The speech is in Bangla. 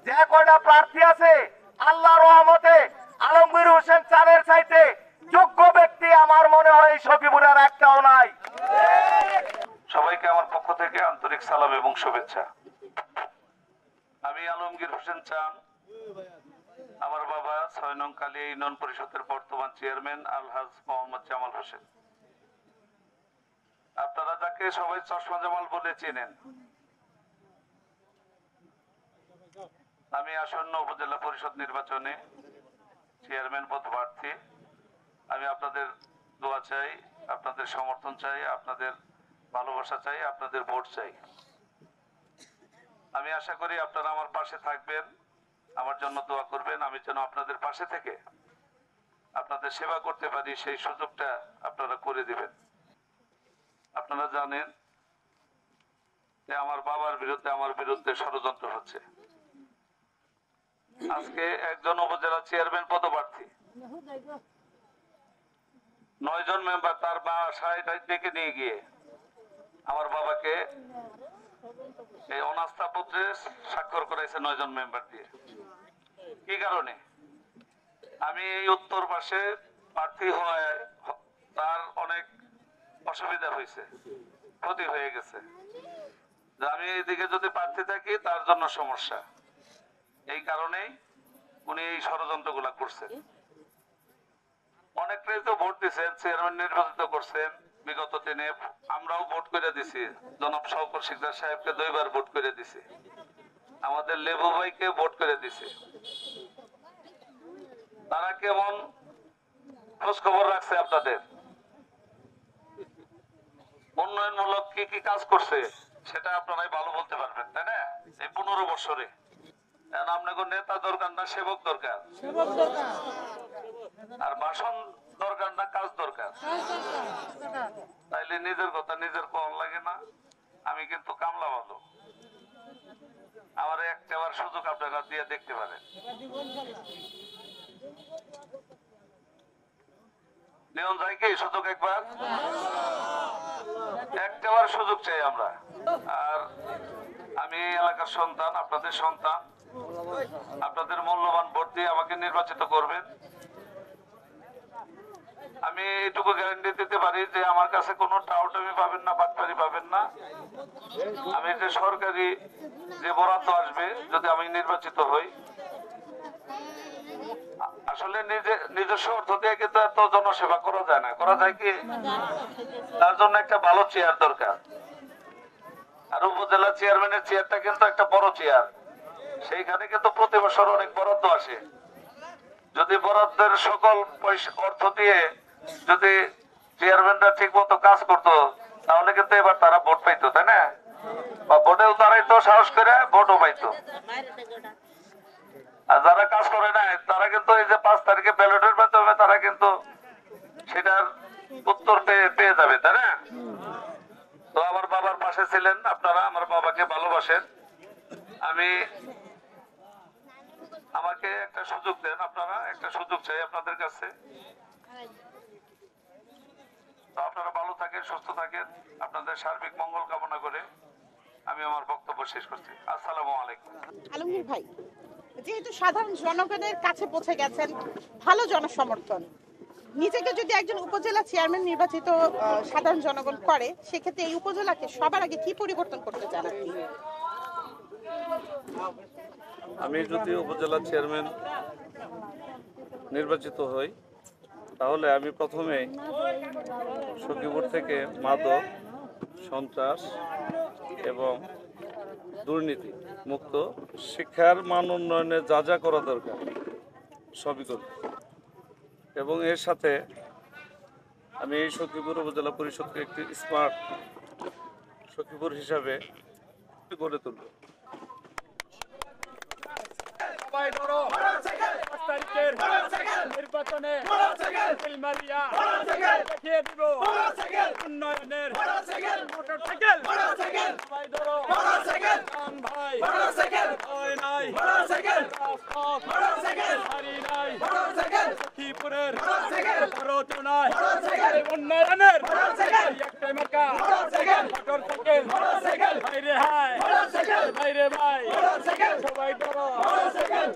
যে কয়টা প্রার্থী আছে আল্লাহর রহমতে আলমগীর হোসেন চাঁদের চাইতে যোগ্য ব্যক্তি আমার মনে হয় সখীপুরের একটাও নাই। সবাইকে আমার পক্ষ থেকে আন্তরিক সালাম এবং শুভেচ্ছা। আমি আলমগীর হোসেন চান, আমার বাবা ৬ নং কালিয়া ইউনিয়ন পরিষদের বর্তমান চেয়ারম্যান আলহাজ মোহাম্মদ জামাল হোসেন। আপনারা যাকে সবাই চশমা জামাল বলে চেনেন। আমি আসন্ন উপজেলা পরিষদ নির্বাচনে চেয়ারম্যান পদপ্রার্থী। আমি আপনাদের দোয়া চাই, আপনাদের সমর্থন চাই, আপনাদের ভালোবাসা চাই, আপনাদের ভোট চাই। আমি আশা করি আপনারা আমার পাশে থাকবেন, আমার জন্য দোয়া করবেন। আমি যেন আপনাদের পাশে থেকে আপনাদের সেবা করতে পারি সেই সুযোগটা আপনারা করে দিবেন। আপনারা জানেন যে আমার বাবার বিরুদ্ধে আমার বিরুদ্ধে ষড়যন্ত্র হচ্ছে। আজকে একজন উপজেলা চেয়ারম্যান পদপ্রার্থী ৯ জন মেম্বার তার বাসায় ডেকে নিয়ে গিয়ে আমার বাবাকে এই অনাস্থা পত্রে স্বাক্ষর করাইছে ৯ জন মেম্বার দিয়ে। কি কারণে? আমি এই উত্তর পাশে প্রার্থী হওয়ায় তার অনেক অসুবিধা হয়েছে, ক্ষতি হয়ে গেছে। আমি এইদিকে যদি প্রার্থী থাকি তার জন্য সমস্যা। এই কারণেই উনি এই ষড়যন্ত্রগুলা করছেন। অনেকটাই তো ভোট দিচ্ছেন, চেয়ারম্যান নির্বাচিত করছেন বিগত দিনে। আমরাও ভোট করে দিছি, জনাব শওকত শিকদার সাহেবকে 2 বার ভোট করে দিছি, আমাদের লেবু ভাইকে ভোট করে দিছি। তারা কেমন খোঁজ খবর রাখছে আপনাদের? উন্নয়নমূলক কি কি কাজ করছে সেটা আপনারাই ভালো বলতে পারবেন, তাই না? এই 15 বছরে আপনাকে নেতা দরকার না, সেবক দরকার। আর ভাষণ দরকার না, কাজ দরকার। তাইলে নিজের কথা নিজের কোন লাগে না। আমি কিন্তু কামলা ভালো, আমার একটাবার সুযোগ আপনারা দিয়ে দেখতে পারেন। নিয়ন যায় কি সুযোগ একবার, একটাবার সুযোগ চাই আমরা। আর আমি এলাকার সন্তান, আপনাদের সন্তান, আপনাদের মূল্যবান ভোট দিয়ে আমাকে নির্বাচিত করবেন। আমি এইটুকু গ্যারান্টি দিতে পারি যে আমার কাছে কোনো টাউটামি পাবেন না, বাটপারি পাবেন না। আমি যে সরকারি যে বরাদ্দ আসবে যদি আমি নির্বাচিত হই, আসলে নিজস্ব অর্থ দিয়ে কিন্তু এত জনসেবা করা যায় না। করা যায় কি? তার জন্য একটা ভালো চেয়ার দরকার। আর উপজেলা চেয়ারম্যানের চেয়ারটা কিন্তু একটা বড় চেয়ার, সেইখানে কিন্তু প্রতি বছর অনেক বরাদ্দ আসে। যদি বরাদ্দের সকল অর্থ দিয়ে যদি চেয়ারম্যানরা ঠিক মতো কাজ করতো তাহলে কিন্তু এবার তারা ভোট পাইতো, তাই না? বা ভোটেও দাঁড়াইতো, সাহস করে ভোটও পাইতো। আর যারা কাজ করে না তারা কিন্তু এই যে 5 তারিখে ব্যালটের মাধ্যমে তারা কিন্তু সেটার উত্তর পেয়ে যাবে, তাই না? তো আমার বাবার পাশে ছিলেন আপনারা, আমার বাবাকে ভালোবাসেন। আমাকে একটা সুযোগ দেন আপনারা, একটা সুযোগ চাই আপনাদের কাছে। তো আপনারা ভালো থাকেন, সুস্থ থাকেন, আপনাদের সার্বিক মঙ্গল কামনা করে আমি আমার বক্তব্য শেষ করছি। আসসালামু আলাইকুম। আলমগীর ভাই, যেহেতু সাধারণ জনগণের কাছে পৌঁছে গেছেন, ভালো জনসমর্থন, নিজেকে যদি একজন উপজেলা চেয়ারম্যান নির্বাচিত সাধারণ জনগণ করে, সেক্ষেত্রে এই উপজেলাকে সবার আগে কি পরিবর্তন করতে চান আপনি? আমি যদি উপজেলা চেয়ারম্যান নির্বাচিত হই তাহলে আমি প্রথমে সখীপুর থেকে মাদক, সন্ত্রাস এবং দুর্নীতি মুক্ত শিক্ষার মান উন্নয়নে যা যা করা দরকার সবই করব। এবং এর সাথে আমি এই সখীপুর উপজেলা পরিষদকে একটি স্মার্ট সখীপুর হিসাবে গড়ে তুলব। নির্বাচনে দেখিয়ে দিব উন্নয়নের মোটরসাইকেল ভাই নাই লক্ষ্মীপুরের উন্নয়নের একটাই মার্কা মোটরসাইকেল ভাইরে হাই মোটরসাইকেল ভাইরে ভাই মোটরসাইকেল সবাই ধরো মোটরসাইকেল